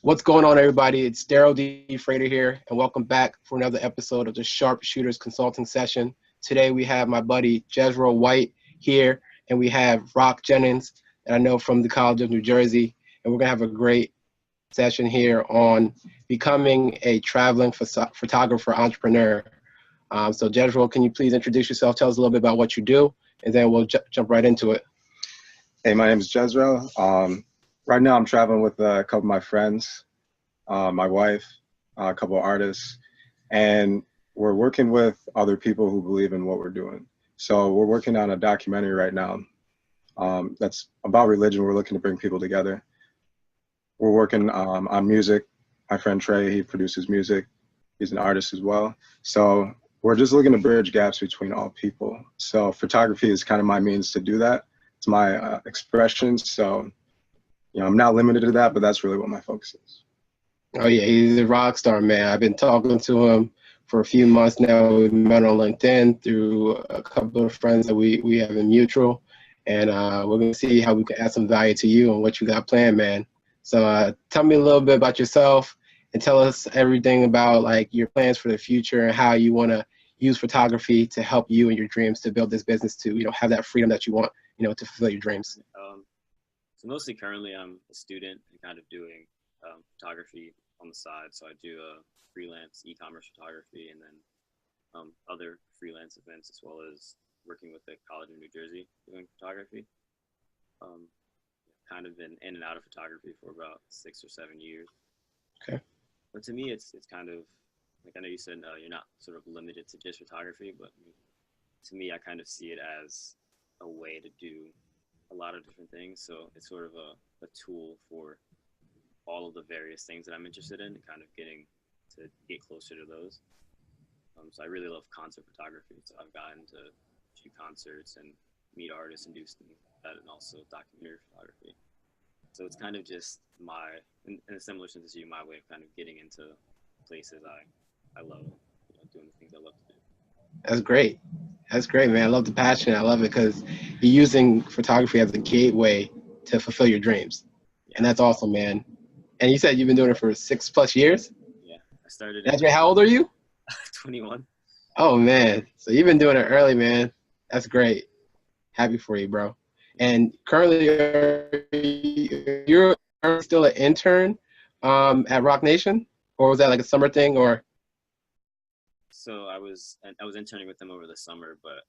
What's going on, everybody? It's Daryl D. Frater here, and welcome back for another episode of the Sharpshooters Consulting Session. Today, we have my buddy Jezrel White here, and we have Jennings, that I know from the College of New Jersey, and we're going to have a great session here on becoming a traveling photographer entrepreneur. So, Jezrel, can you please introduce yourself? Tell us a little bit about what you do, and then we'll jump right into it. Hey, my name is Jezrel. Right now I'm traveling with a couple of my friends, my wife, a couple of artists, and we're working with other people who believe in what we're doing. So we're working on a documentary right now that's about religion. We're looking to bring people together. We're working on music. My friend Trey, he produces music. He's an artist as well. So we're just looking to bridge gaps between all people. So photography is kind of my means to do that. It's my expression. So, I'm not limited to that, but that's really what my focus is. Oh yeah, he's a rock star, man. I've been talking to him for a few months now. We met on LinkedIn through a couple of friends that we have in mutual, and we're gonna see how we can add some value to you and what you got planned, man. So tell me a little bit about yourself and tell us everything about like your plans for the future and how you want to use photography to help you and your dreams to build this business to have that freedom that you want, to fulfill your dreams. So mostly currently I'm a student and kind of doing photography on the side. So I do freelance e-commerce photography and then other freelance events, as well as working with the College of New Jersey doing photography. Kind of been in and out of photography for about 6 or 7 years. Okay. But to me, it's kind of, like I know you said you're not sort of limited to just photography, but to me, I kind of see it as a way to do a lot of different things. So it's sort of a tool for all of the various things that I'm interested in and kind of get closer to those. So I really love concert photography. So I've gotten to do concerts and meet artists and do stuff like that, and also documentary photography. So it's kind of just in a similar sense to you, my way of kind of getting into places I love, doing the things I love to do. That's great. That's great, man. I love the passion. I love it because you're using photography as a gateway to fulfill your dreams. And that's awesome, man. And you said you've been doing it for 6+ years? Yeah, I started. That's right. How old are you? 21. Oh, man. So you've been doing it early, man. That's great. Happy for you, bro. And currently, you're still an intern at Rock Nation? Or was that like a summer thing? Or? So I was interning with them over the summer, but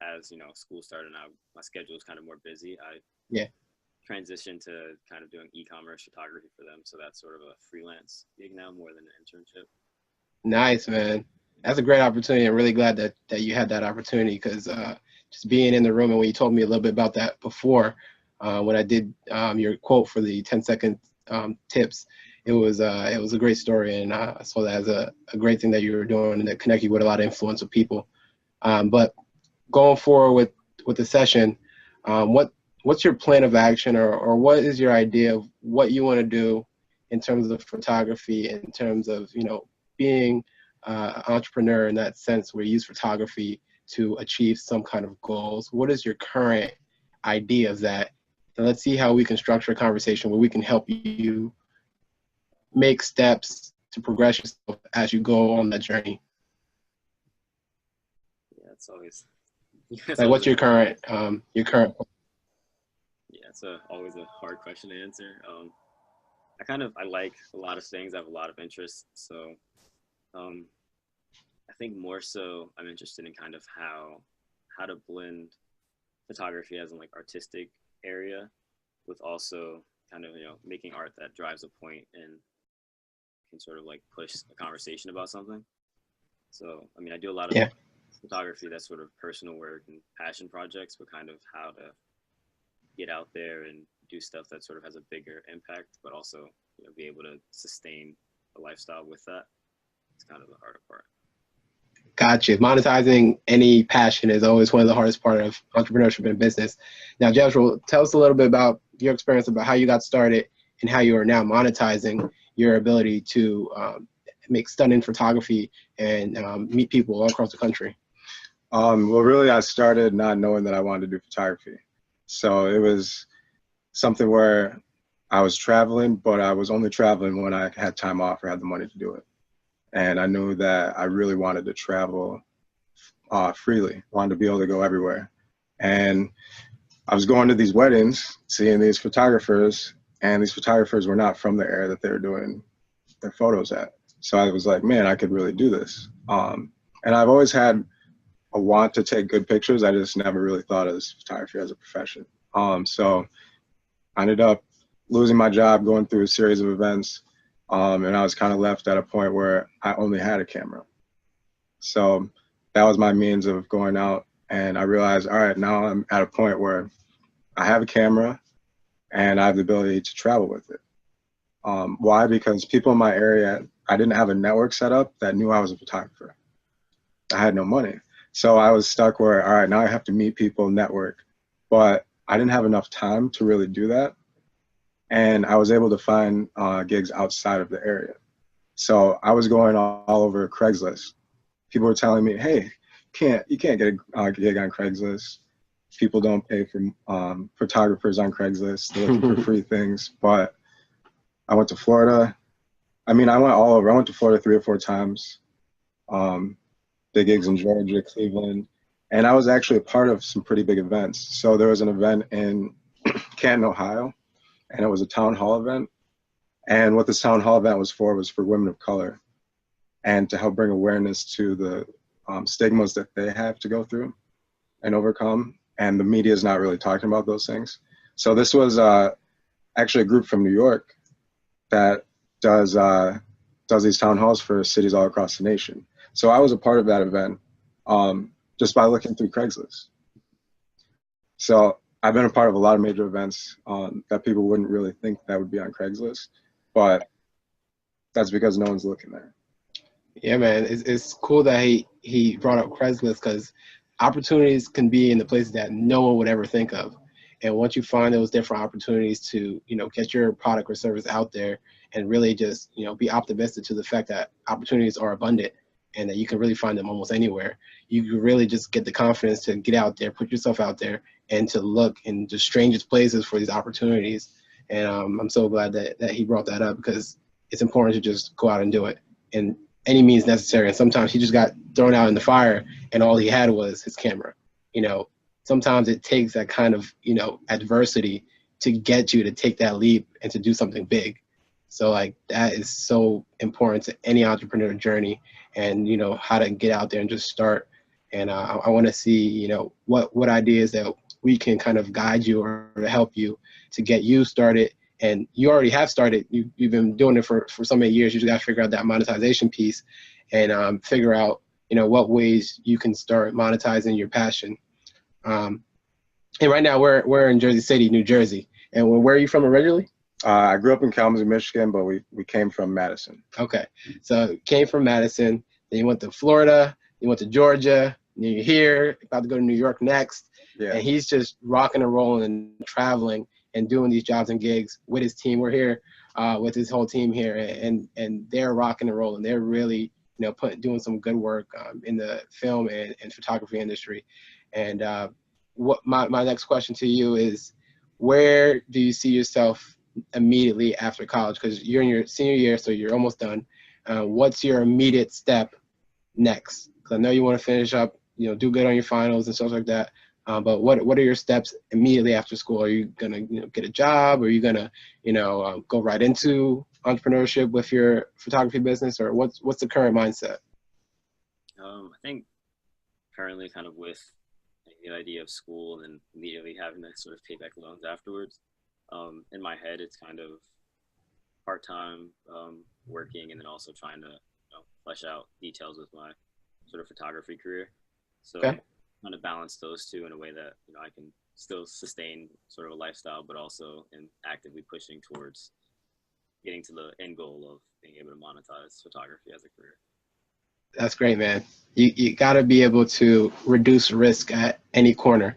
as school started and my schedule was kind of more busy, I transitioned to kind of doing e-commerce photography for them. So that's sort of a freelance gig now more than an internship. Nice, man. That's a great opportunity. I'm really glad that you had that opportunity because just being in the room, and when you told me a little bit about that before, when I did your quote for the 10-second tips, it was a great story, and I saw that as a great thing that you were doing and that connected you with a lot of influential people. But going forward with the session, what's your plan of action, or what is your idea of what you want to do in terms of photography, in terms of being an entrepreneur in that sense where you use photography to achieve some kind of goals? What is your current idea of that? And let's see how we can structure a conversation where we can help you make steps to progress yourself as you go on that journey. Yeah, it's always like what's your current Yeah, it's always a hard question to answer. I like a lot of things. I have a lot of interests. So I think more so I'm interested in kind of how to blend photography as an like artistic area with also kind of making art that drives a point and can sort of like push a conversation about something. So I do a lot of photography that's sort of personal work and passion projects, but kind of how to get out there and do stuff that sort of has a bigger impact, but also be able to sustain a lifestyle with that. It's kind of the harder part. Gotcha. Monetizing any passion is always one of the hardest part of entrepreneurship and business. Now, Jezrel, tell us a little bit about your experience about how you got started and how you are now monetizing your ability to make stunning photography and meet people all across the country. Well, really, I started not knowing that I wanted to do photography. So it was something where I was traveling, but I was only traveling when I had time off or had the money to do it. And I knew that I really wanted to travel freely, wanted to be able to go everywhere. And I was going to these weddings, seeing these photographers, and these photographers were not from the area that they were doing their photos at. So I was like, man, I could really do this. And I've always had a want to take good pictures. I just never really thought of photography as a profession. So I ended up losing my job, going through a series of events, and I was kind of left at a point where I only had a camera. So that was my means of going out, and I realized, all right, now I'm at a point where I have a camera and I have the ability to travel with it. Why? Because people in my area, I didn't have a network set up that knew I was a photographer. I had no money. So I was stuck where, all right, now I have to meet people, network, but I didn't have enough time to really do that. And I was able to find gigs outside of the area. So I was going all over Craigslist. People were telling me, hey, you can't get a gig on Craigslist. People don't pay for photographers on Craigslist. They're looking for free things. But I went to Florida. I mean, I went all over. I went to Florida 3 or 4 times. Big gigs in Georgia, Cleveland. And I was actually a part of some pretty big events. So there was an event in Canton, Ohio, and it was a town hall event. And what this town hall event was for women of color and to help bring awareness to the stigmas that they have to go through and overcome. And the media is not really talking about those things. So this was actually a group from New York that does these town halls for cities all across the nation. So I was a part of that event just by looking through Craigslist. So I've been a part of a lot of major events that people wouldn't really think that would be on Craigslist, but that's because no one's looking there. Yeah, man, it's cool that he brought up Craigslist because opportunities can be in the places that no one would ever think of. And once you find those different opportunities to, get your product or service out there and really just, be optimistic to the fact that opportunities are abundant and that you can really find them almost anywhere, you can really just get the confidence to get out there, put yourself out there, and to look in the strangest places for these opportunities. And I'm so glad that he brought that up because it's important to just go out and do it in any means necessary. And sometimes he just got thrown out in the fire and all he had was his camera. Sometimes it takes that kind of, adversity to get you to take that leap and to do something big. So like that is so important to any entrepreneur journey and, how to get out there and just start. And I want to see, what ideas that we can kind of guide you or to help you to get you started. And you already have started. You've been doing it for so many years. You just got to figure out that monetization piece and figure out, what ways you can start monetizing your passion. And right now we're in Jersey City, New Jersey. And where are you from originally? I grew up in Kalamazoo, Michigan, but we came from Madison. Okay. So came from Madison, then you went to Florida, you went to Georgia, and you're here, about to go to New York next. Yeah. And he's just rocking and rolling and traveling and doing these jobs and gigs with his team. We're here with his whole team here, and they're rocking and rolling. They're really, doing some good work in the film and photography industry. And what my next question to you is, where do you see yourself immediately after college? Because you're in your senior year, so you're almost done. What's your immediate step next? Because I know you want to finish up, do good on your finals and stuff like that. But what are your steps immediately after school? Are you gonna get a job? Or are you gonna go right into entrepreneurship with your photography business? Or what's the current mindset? I think currently kind of with the idea of school and then immediately having to sort of pay back loans afterwards. In my head, it's kind of part-time working and then also trying to flesh out details with my sort of photography career. So okay. Kind of balance those two in a way that I can still sustain sort of a lifestyle, but also am actively pushing towards getting to the end goal of being able to monetize photography as a career. That's great, man. You got to be able to reduce risk at any corner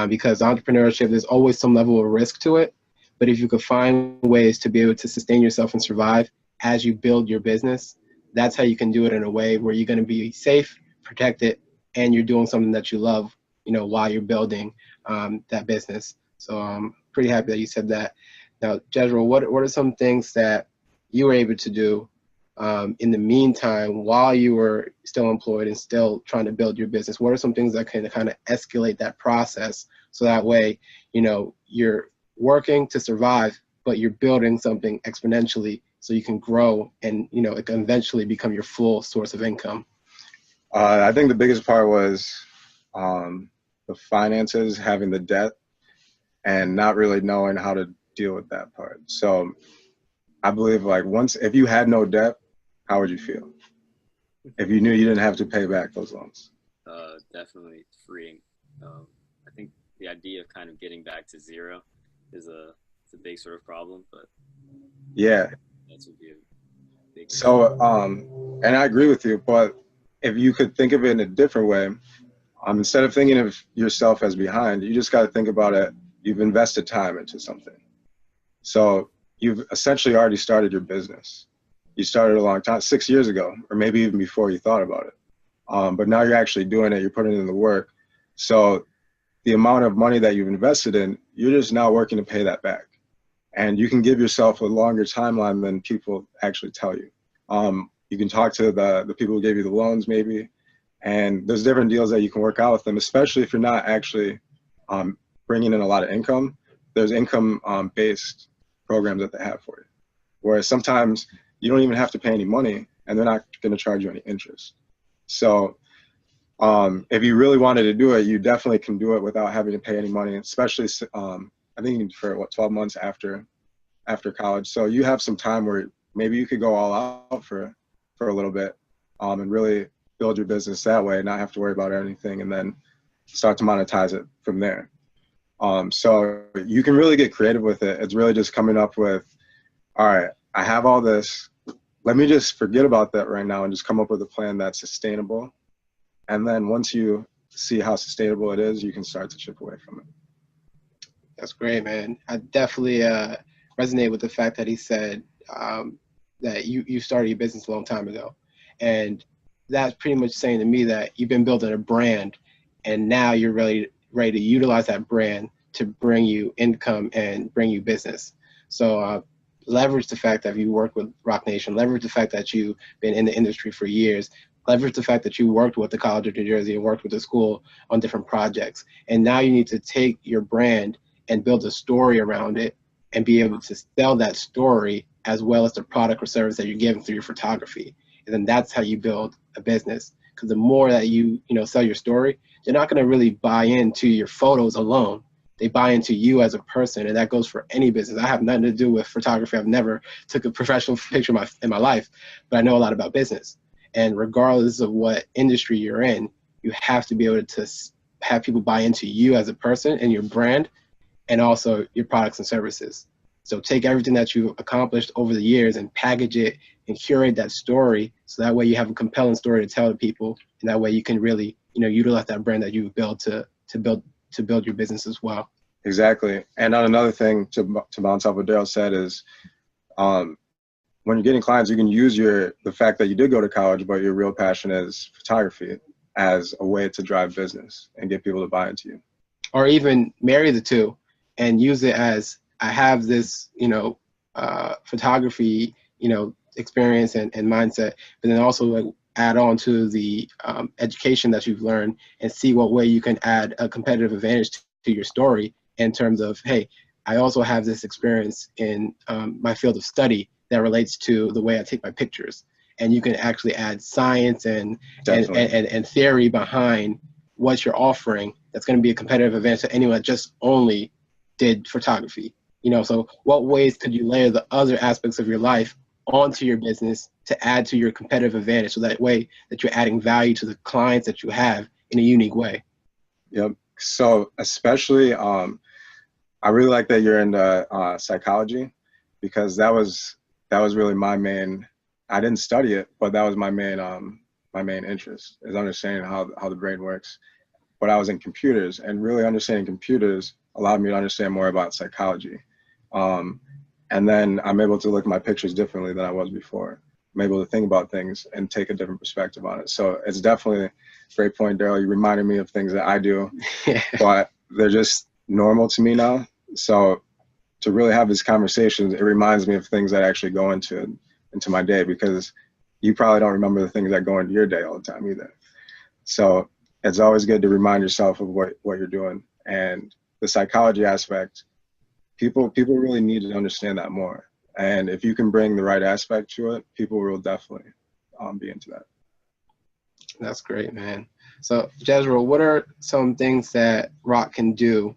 because entrepreneurship, there's always some level of risk to it. But if you could find ways to be able to sustain yourself and survive as you build your business, that's how you can do it in a way where you're going to be safe, protected, and you're doing something that you love, while you're building that business. So I'm pretty happy that you said that. Now, Jezrel, what are some things that you were able to do in the meantime while you were still employed and still trying to build your business? What are some things that can kind of escalate that process so that way, you know, you're working to survive, but you're building something exponentially so you can grow and, you know, it can eventually become your full source of income? I think the biggest part was the finances, having the debt, and not really knowing how to deal with that part. So I believe like if you had no debt, how would you feel? If you knew you didn't have to pay back those loans? Definitely freeing. I think the idea of kind of getting back to zero it's a big sort of problem, but yeah, that would be a big. So, and I agree with you, but if you could think of it in a different way, instead of thinking of yourself as behind, you just got to think about it. You've invested time into something. So you've essentially already started your business. You started a long time, 6 years ago, or maybe even before you thought about it. But now you're actually doing it. You're putting in the work. So the amount of money that you've invested in, you're just now working to pay that back. And you can give yourself a longer timeline than people actually tell you. You can talk to the people who gave you the loans maybe, and there's different deals that you can work out with them, especially if you're not actually bringing in a lot of income. There's income-based programs that they have for you, whereas sometimes you don't even have to pay any money and they're not going to charge you any interest. So if you really wanted to do it, you definitely can do it without having to pay any money, especially I think for 12 months after college. So you have some time where maybe you could go all out for a little bit and really build your business that way, not have to worry about anything, and then start to monetize it from there. So you can really get creative with it. It's really just coming up with, all right, I have all this. Let me just forget about that right now and just come up with a plan that's sustainable. And then once you see how sustainable it is, you can start to chip away from it. That's great, man. I definitely resonate with the fact that he said that you started your business a long time ago. And that's pretty much saying to me that you've been building a brand and now you're ready to utilize that brand to bring you income and bring you business. So leverage the fact that you work with Rock Nation, leverage the fact that you've been in the industry for years, leverage the fact that you worked with the College of New Jersey and worked with the school on different projects. And now you need to take your brand and build a story around it and be able to sell that story as well as the product or service that you're giving through your photography. And then that's how you build a business. Because the more that you sell your story, they're not going to really buy into your photos alone. They buy into you as a person, and that goes for any business. I have nothing to do with photography. I've never took a professional picture in my life, but I know a lot about business. And regardless of what industry you're in, you have to be able to have people buy into you as a person and your brand, and also your products and services. So take everything that you've accomplished over the years and package it and curate that story, so that way you have a compelling story to tell to people, and that way you can really utilize that brand that you've built to build your business as well. Exactly. And on another thing to bounce off what Daryl said is, when you're getting clients, you can use the fact that you did go to college, but your real passion is photography, as a way to drive business and get people to buy into you. Or even marry the two and use it as, I have this, photography, experience and mindset, but then also like add on to the education that you've learned and see what way you can add a competitive advantage to your story in terms of, hey, I also have this experience in my field of study that relates to the way I take my pictures. And you can actually add science and theory behind what you're offering that's going to be a competitive advantage to anyone that just only did photography. So what ways could you layer the other aspects of your life onto your business to add to your competitive advantage, so that way that you're adding value to the clients that you have in a unique way? Yep. So especially, I really like that you're into psychology, because that was really my main. I didn't study it, but that was my main interest, is understanding how the brain works. But I was in computers, and really understanding computers allowed me to understand more about psychology. And then I'm able to look at my pictures differently than I was before. I'm able to think about things and take a different perspective on it. So it's definitely a great point, Daryl. You reminded me of things that I do, but they're just normal to me now. So to really have these conversations, it reminds me of things that actually go into my day, because you probably don't remember the things that go into your day all the time either. So it's always good to remind yourself of what you're doing. And the psychology aspect, people really need to understand that more. And if you can bring the right aspect to it, people will definitely be into that. That's great, man. So Jezrel, what are some things that Rock can do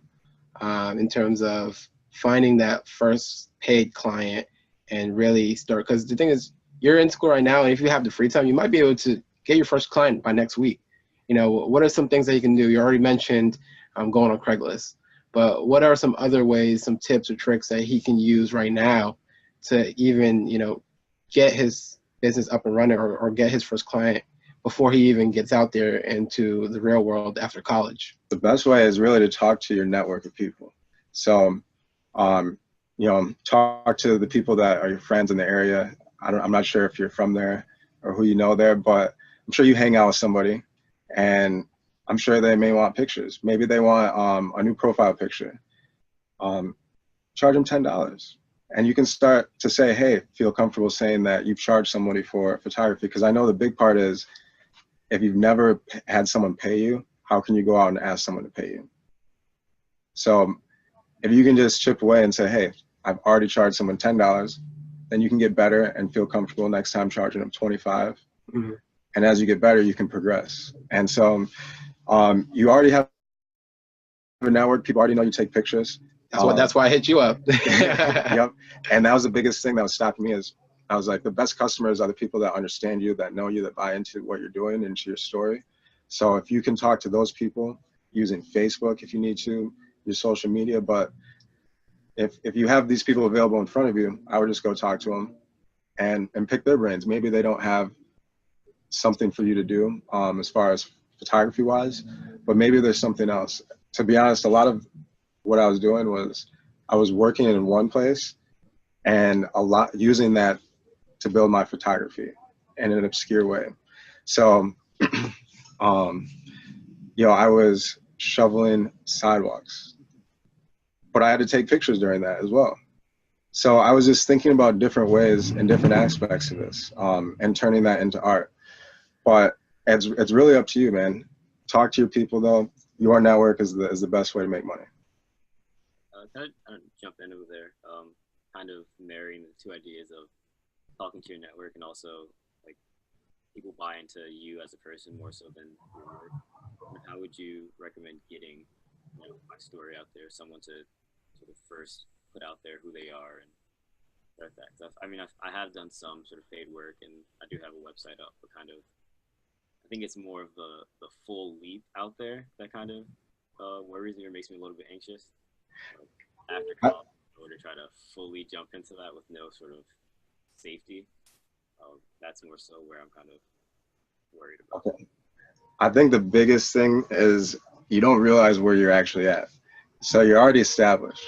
in terms of finding that first paid client and really start? Because the thing is, you're in school right now, and if you have the free time, you might be able to get your first client by next week. You know, what are some things that you can do? You already mentioned going on Craigslist, but what are some other ways, some tips or tricks that he can use right now to even, you know, get his business up and running, or get his first client before he even gets out there into the real world after college? The best way is really to talk to your network of people. So, you know, talk to the people that are your friends in the area. I'm not sure if you're from there or who you know there, but I'm sure you hang out with somebody, and I'm sure they may want pictures. Maybe they want a new profile picture. Charge them $10. And you can start to say, hey, feel comfortable saying that you've charged somebody for photography. Because I know the big part is, if you've never had someone pay you, how can you go out and ask someone to pay you? So if you can just chip away and say, hey, I've already charged someone $10, then you can get better and feel comfortable next time charging them $25. Mm-hmm. And as you get better, you can progress. And so you already have a network. People already know you take pictures. That's why I hit you up. Yep. And that was the biggest thing that was stopping me, is I was like, the best customers are the people that understand you, that know you, that buy into what you're doing, into your story. So if you can talk to those people using Facebook, if you need to, your social media, but if you have these people available in front of you, I would just go talk to them and pick their brains. Maybe they don't have something for you to do as far as photography wise, but maybe there's something else. To be honest, a lot of what I was doing was I was working in one place and using that to build my photography in an obscure way. So, you know, I was shoveling sidewalks, but I had to take pictures during that as well. So I was just thinking about different ways and different aspects of this, and turning that into art. But it's really up to you, man. Talk to your people, though. Your network is the best way to make money. Kind of jump in over there, kind of marrying the two ideas of talking to your network and also like people buy into you as a person more so than your work. And how would you recommend getting, you know, my story out there, someone to sort of first put out there who they are and start that? I mean, I have done some sort of paid work, and I do have a website up, but kind of I think it's more of the full leap out there that kind of worries me or makes me a little bit anxious. After college, in order to try to fully jump into that with no sort of safety, that's more so where I'm kind of worried about. Okay. I think the biggest thing is you don't realize where you're actually at. So you're already established.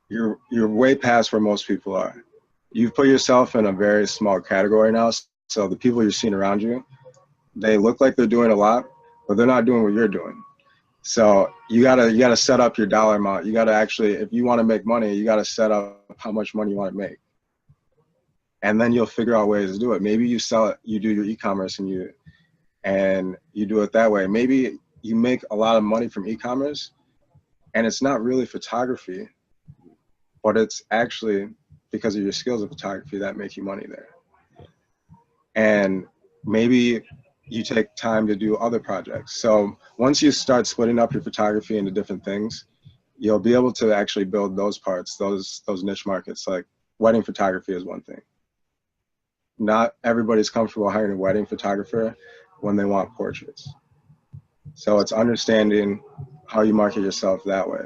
You're way past where most people are. You've put yourself in a very small category now. So the people you're seeing around you, they look like they're doing a lot, but they're not doing what you're doing. So you gotta set up your dollar amount. You gotta actually, if you want to make money, you gotta set up how much money you want to make, and then you'll figure out ways to do it. Maybe you sell it, you do your e-commerce, and you do it that way. Maybe you make a lot of money from e-commerce, and it's not really photography, but it's actually because of your skills of photography that make you money there. And maybe you take time to do other projects. So once you start splitting up your photography into different things, you'll be able to actually build those parts, those niche markets. Like wedding photography is one thing. Not everybody's comfortable hiring a wedding photographer when they want portraits. So it's understanding how you market yourself that way.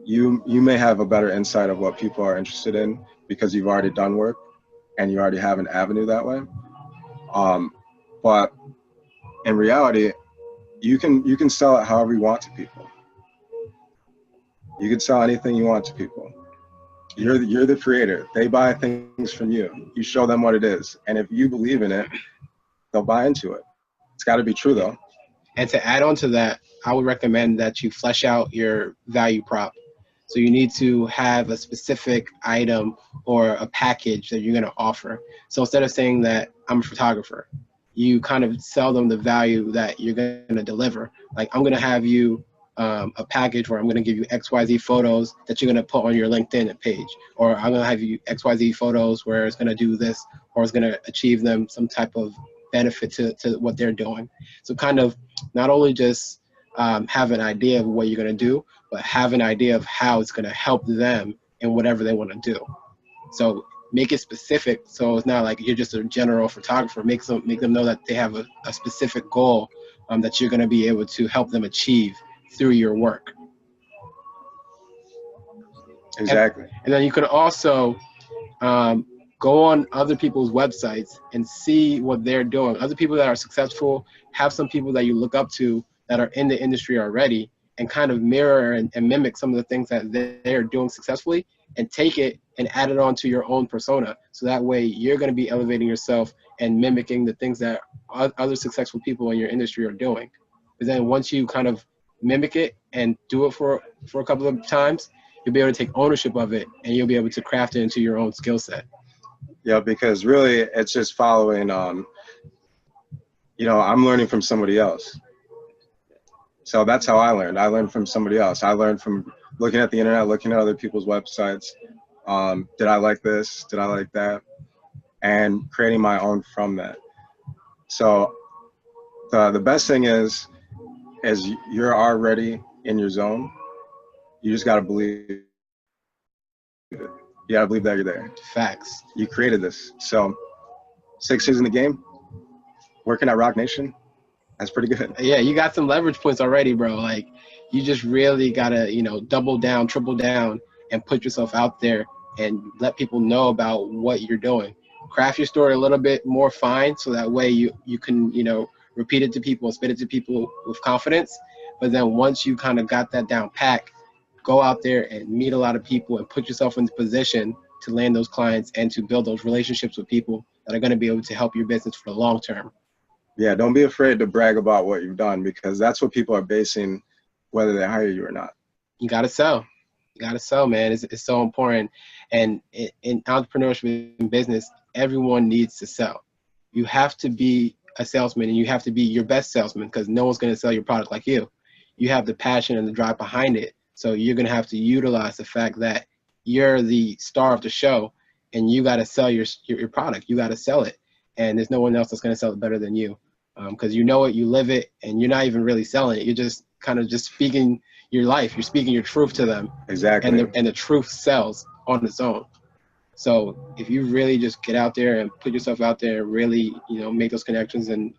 You may have a better insight of what people are interested in because you've already done work and you already have an avenue that way. But in reality, you can sell it however you want to people. You can sell anything you want to people. You're the creator. They buy things from you. You show them what it is, and if you believe in it, they'll buy into it. It's got to be true, though. And to add on to that, I would recommend that you flesh out your value prop. So you need to have a specific item or a package that you're going to offer. So instead of saying that I'm a photographer, you kind of sell them the value that you're going to deliver. Like, I'm going to have you a package where I'm going to give you XYZ photos that you're going to put on your LinkedIn page, or I'm going to have you XYZ photos where it's going to do this, or it's going to achieve them some type of benefit to what they're doing. So kind of not only just have an idea of what you're going to do, but have an idea of how it's going to help them in whatever they want to do. So make it specific, so it's not like you're just a general photographer. Make them know that they have a specific goal that you're going to be able to help them achieve through your work. Exactly. And then you could also go on other people's websites and see what they're doing. Other people that are successful, have some people that you look up to that are in the industry already, and kind of mirror and mimic some of the things that they're doing successfully, and take it and add it on to your own persona. So that way you're going to be elevating yourself and mimicking the things that other successful people in your industry are doing. But then once you kind of mimic it and do it for a couple of times, you'll be able to take ownership of it, and you'll be able to craft it into your own skill set. Yeah, because really it's just following, you know, I'm learning from somebody else. So that's how I learned. I learned from somebody else. I learned from looking at the internet, looking at other people's websites. Did I like this? Did I like that? And creating my own from that. So the best thing is you're already in your zone. You just got to believe it. You got to believe that you're there. Facts. You created this. So 6 years in the game, working at Rock Nation, that's pretty good. Yeah, you got some leverage points already, bro. Like, you just really gotta, you know, double down, triple down, and put yourself out there and let people know about what you're doing. Craft your story a little bit more fine, so that way you can, you know, repeat it to people and spit it to people with confidence. But then once you kind of got that down pack, go out there and meet a lot of people and put yourself in the position to land those clients and to build those relationships with people that are going to be able to help your business for the long term. Yeah, don't be afraid to brag about what you've done, because that's what people are basing whether they hire you or not. You got to sell. You got to sell, man. It's so important. And in entrepreneurship and business, everyone needs to sell. You have to be a salesman, and you have to be your best salesman, because no one's going to sell your product like you. You have the passion and the drive behind it. So you're going to have to utilize the fact that you're the star of the show, and you got to sell your product. You got to sell it. And there's no one else that's going to sell it better than you, because you know it, you live it, and you're not even really selling it. You're just kind of just speaking your life. You're speaking your truth to them. Exactly. And the truth sells on its own. So if you really just get out there and put yourself out there and really, you know, make those connections and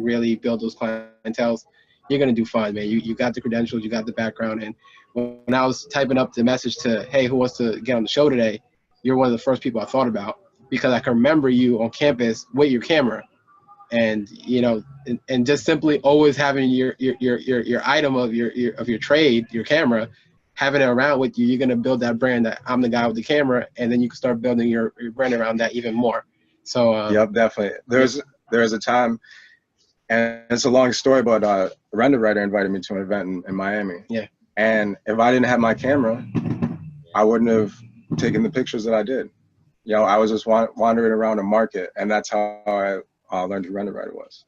really build those clienteles, you're going to do fine, man. You got the credentials, you got the background. And when I was typing up the message to, hey, who wants to get on the show today, you're one of the first people I thought about, because I can remember you on campus with your camera. And, you know, and just simply always having your item of your trade, your camera, having it around with you, you're going to build that brand that I'm the guy with the camera, and then you can start building your brand around that even more. So yep, definitely. There's a time, and it's a long story, but a render writer invited me to an event in Miami. Yeah. And if I didn't have my camera, I wouldn't have taken the pictures that I did. You know, I was just wandering around the market, and that's how I learned who render writer was.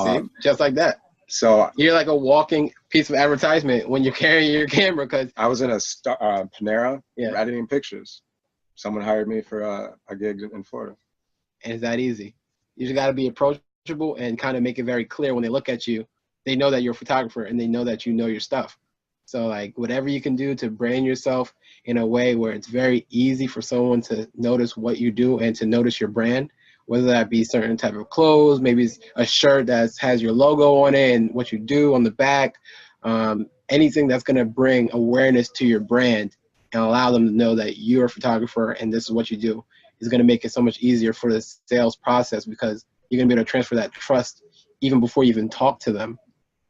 See, just like that. So you're like a walking piece of advertisement when you're carrying your camera. Because I was in a Panera editing pictures. Someone hired me for a gig in Florida. And it's that easy. You just got to be approachable and kind of make it very clear when they look at you. They know that you're a photographer, and they know that you know your stuff. So like whatever you can do to brand yourself in a way where it's very easy for someone to notice what you do and to notice your brand, whether that be certain type of clothes, maybe it's a shirt that has your logo on it and what you do on the back, anything that's going to bring awareness to your brand and allow them to know that you're a photographer and this is what you do, is going to make it so much easier for the sales process, because you're going to be able to transfer that trust even before you even talk to them.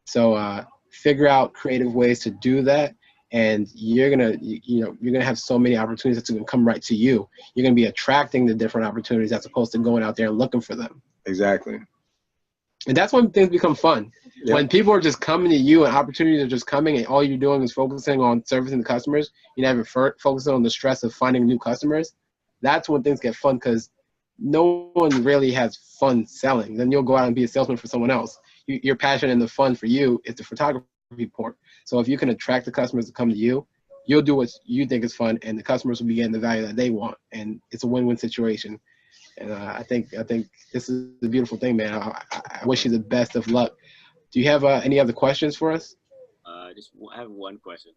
So figure out creative ways to do that, and you're gonna have so many opportunities that's gonna come right to you. You're gonna be attracting the different opportunities as opposed to going out there and looking for them. Exactly. And that's when things become fun. When people are just coming to you and opportunities are just coming and all you're doing is focusing on servicing the customers, you're never focusing on the stress of finding new customers, that's when things get fun because no one really has fun selling. Then you'll go out and be a salesman for someone else. Your passion and the fun for you is the photography part. So if you can attract the customers to come to you, you'll do what you think is fun and the customers will be getting the value that they want. And it's a win-win situation. And I think this is a beautiful thing, man. I wish you the best of luck. Do you have any other questions for us? I have one question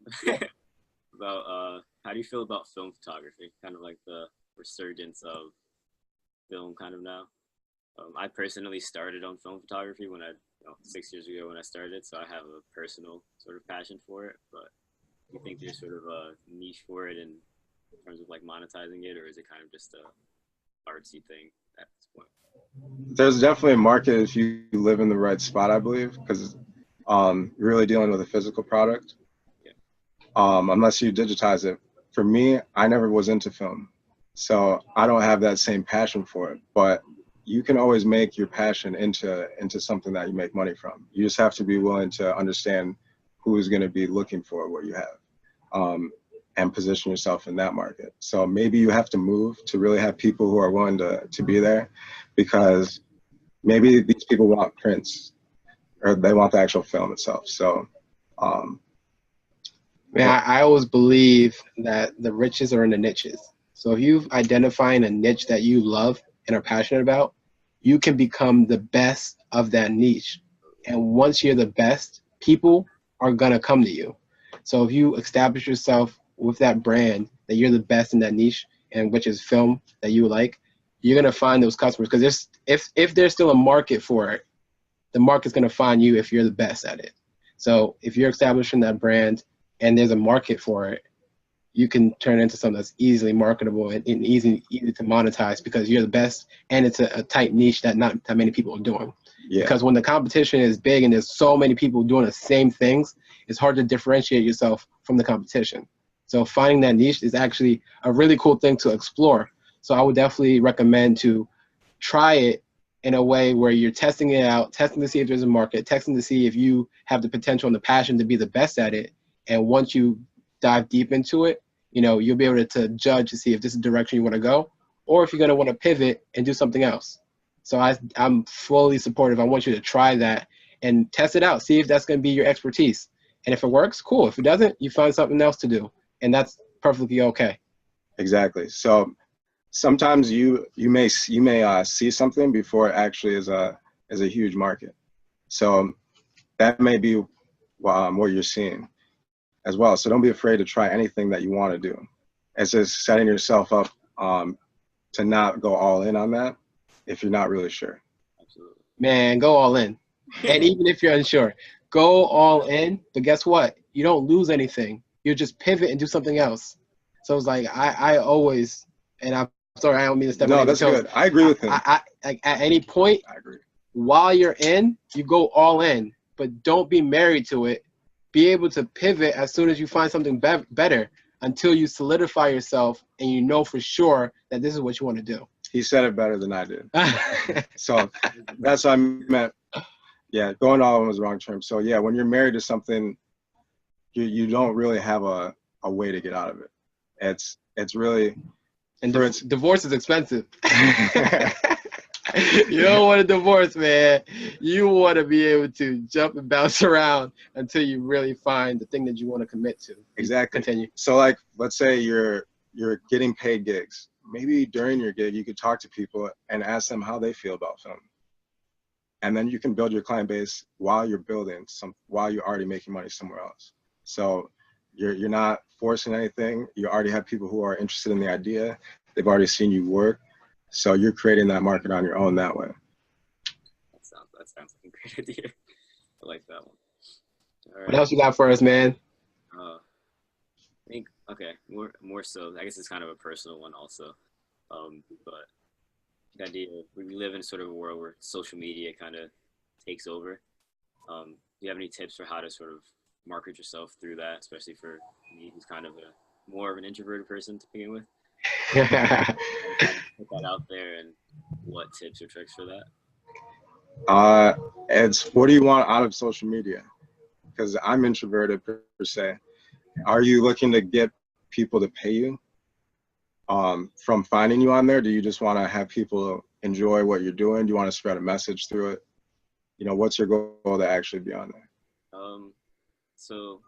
about how do you feel about film photography? Kind of like the resurgence of film kind of now. I personally started on film photography when 6 years ago when I started, so I have a personal sort of passion for it. But do you think there's sort of a niche for it in terms of like monetizing it, or is it kind of just a artsy thing at this point? There's definitely a market if you live in the right spot, I believe, because you're really dealing with a physical product. Yeah. Unless you digitize it. For me, I never was into film, so I don't have that same passion for it. But you can always make your passion into something that you make money from. You just have to be willing to understand who's going to be looking for what you have, and position yourself in that market. So maybe you have to move to really have people who are willing to be there, because maybe these people want prints or they want the actual film itself. So, Man, I always believe that the riches are in the niches. So if you identify a niche that you love and are passionate about, you can become the best of that niche. And once you're the best, people are going to come to you. So if you establish yourself with that brand that you're the best in that niche, and which is film that you like, you're going to find those customers. Because if there's still a market for it, the market's going to find you if you're the best at it. So if you're establishing that brand and there's a market for it, you can turn it into something that's easily marketable and easy to monetize because you're the best, and it's a tight niche that not that many people are doing. yeah. Because when the competition is big and there's so many people doing the same things, it's hard to differentiate yourself from the competition. So finding that niche is actually a really cool thing to explore. So I would definitely recommend to try it in a way where you're testing it out, testing to see if there's a market, testing to see if you have the potential and the passion to be the best at it. And once you dive deep into it, you'll be able to judge to see if this is the direction you want to go, or if you're going to want to pivot and do something else. So I'm fully supportive. I want you to try that and test it out. See if that's going to be your expertise. And if it works, cool. If it doesn't, you find something else to do. And that's perfectly okay. Exactly. So sometimes you may see something before it actually is a huge market. So that may be what you're seeing as well. So don't be afraid to try anything that you want to do. It's just setting yourself up to not go all in on that if you're not really sure. Absolutely. Man, go all in. And even if you're unsure, go all in. But guess what? You don't lose anything. You just pivot and do something else. So it's like I always, and I'm sorry, I don't mean to step on No, that's toes. good. I agree with him. Like at any point, I agree. While you're in, you go all in, but don't be married to it. Be able to pivot as soon as you find something better until you solidify yourself and you know for sure that this is what you want to do. He said it better than I did. So that's what I meant. Yeah, going all in was the wrong term. So yeah, when you're married to something, you don't really have a way to get out of it. It's really, and divorce is expensive. You don't want a divorce, man. You want to be able to jump and bounce around until you really find the thing that you want to commit to. Exactly. Continue. So like, let's say you're getting paid gigs. Maybe during your gig, you could talk to people and ask them how they feel about film. And then you can build your client base while you're while you're already making money somewhere else. So you're not forcing anything. You already have people who are interested in the idea. They've already seen you work. So you're creating that market on your own that way. That sounds like a great idea. I like that one. All right. What else you got for us, man? I think more so. I guess it's kind of a personal one also. But the idea we live in sort of a world where social media kind of takes over. Do you have any tips for how to sort of market yourself through that, especially for me, who's kind of more of an introverted person to begin with? Put that out there, and what tips or tricks for that? It's what do you want out of social media? Because I'm introverted per se. Are you looking to get people to pay you from finding you on there? Do you just want to have people enjoy what you're doing? Do you want to spread a message through it? You know, what's your goal to actually be on there? So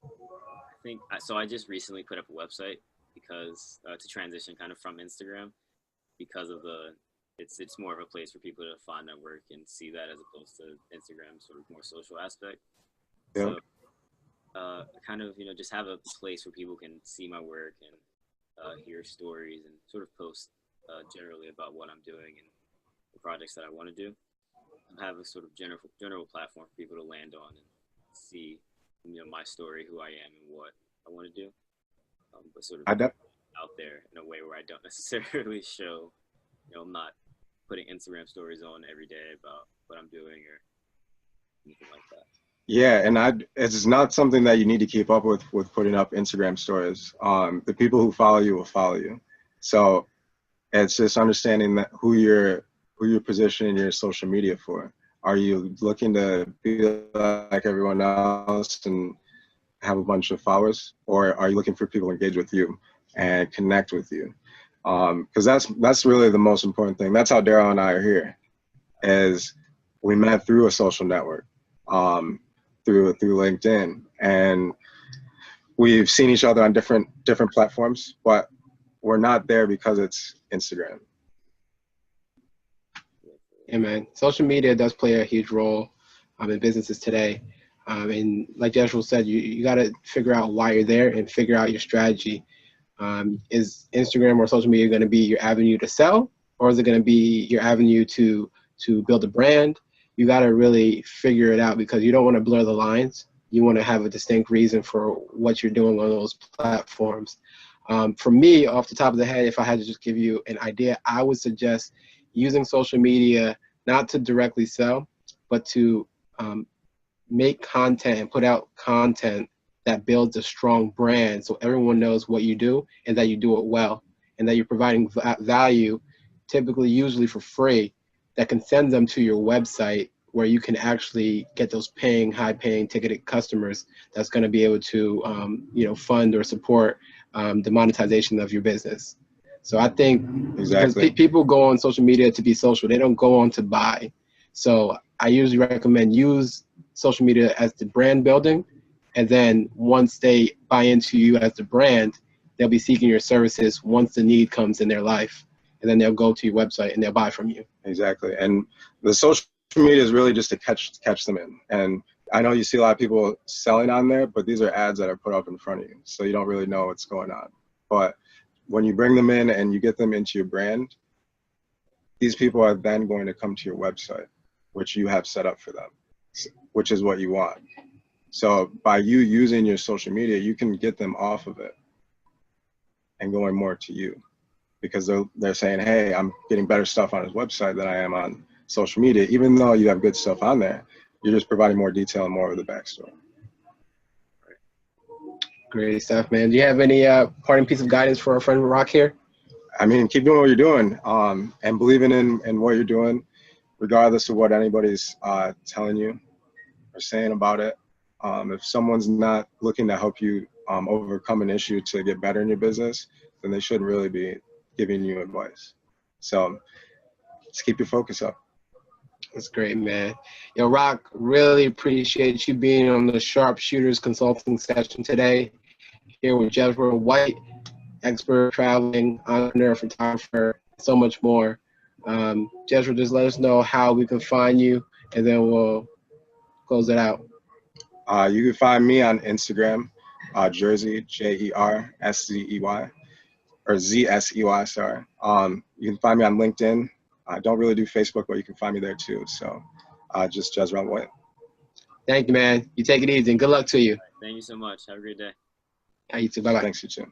I think so. I just recently put up a website because to transition kind of from Instagram because of it's more of a place for people to find their work and see that as opposed to Instagram sort of more social aspect. Yeah. So kind of just have a place where people can see my work and hear stories and sort of post generally about what I'm doing and the projects that I want to do. Have a sort of general platform for people to land on and see my story, who I am, and what I want to do. But sort of out there in a way where I don't necessarily show. I'm not putting Instagram stories on every day about what I'm doing or anything like that. Yeah, and it's not something that you need to keep up with putting up Instagram stories. The people who follow you will follow you. So it's just understanding that who you're positioning your social media for. Are you looking to be like everyone else and have a bunch of followers, or are you looking for people to engage with you and connect with you? Because that's really the most important thing. That's how Daryl and I are here. Is we met through a social network, through LinkedIn, and we've seen each other on different platforms, but we're not there because it's Instagram. Yeah, man. Social media does play a huge role in businesses today. And like Jezrel said, you got to figure out why you're there and figure out your strategy. Is Instagram or social media going to be your avenue to sell, or is it going to be your avenue to build a brand? You got to really figure it out because you don't want to blur the lines. You want to have a distinct reason for what you're doing on those platforms. For me, off the top of the head, if I had to just give you an idea, I would suggest using social media not to directly sell, but to make content and put out content that builds a strong brand so everyone knows what you do and that you do it well and that you're providing value, typically usually for free, that can send them to your website where you can actually get those high-paying ticketed customers that's going to be able to fund or support the monetization of your business. So I think because people go on social media to be social, they don't go on to buy. So I usually recommend use social media as the brand building, and then once they buy into you as the brand, they'll be seeking your services once the need comes in their life, and then they'll go to your website and they'll buy from you. Exactly, and the social media is really just to catch them in. And I know you see a lot of people selling on there, but these are ads that are put up in front of you, so you don't really know what's going on. But when you bring them in and you get them into your brand, these people are then going to come to your website, which you have set up for them, which is what you want. So by you using your social media, you can get them off of it and going more to you, because they're saying, hey, I'm getting better stuff on his website than I am on social media. Even though you have good stuff on there, you're just providing more detail and more of the backstory. Great stuff, man. Do you have any parting piece of guidance for our friend Rock here? I mean, keep doing what you're doing, and believing in what you're doing, regardless of what anybody's telling you or saying about it. If someone's not looking to help you overcome an issue to get better in your business, then they shouldn't really be giving you advice. So just keep your focus up. That's great, man. Yo, Rock, really appreciate you being on the Sharpshooters Consulting session today here with Jezrel White, expert traveling, entrepreneur, photographer, so much more. Jezrel, just let us know how we can find you, and then we'll close it out. You can find me on Instagram, Jersey, Jersey, or ZSEY, sorry. You can find me on LinkedIn. I don't really do Facebook, but you can find me there too. So just Jezrel White. Thank you, man. You take it easy, and good luck to you. Thank you so much. Have a great day. You too. Bye-bye. Thanks, you too.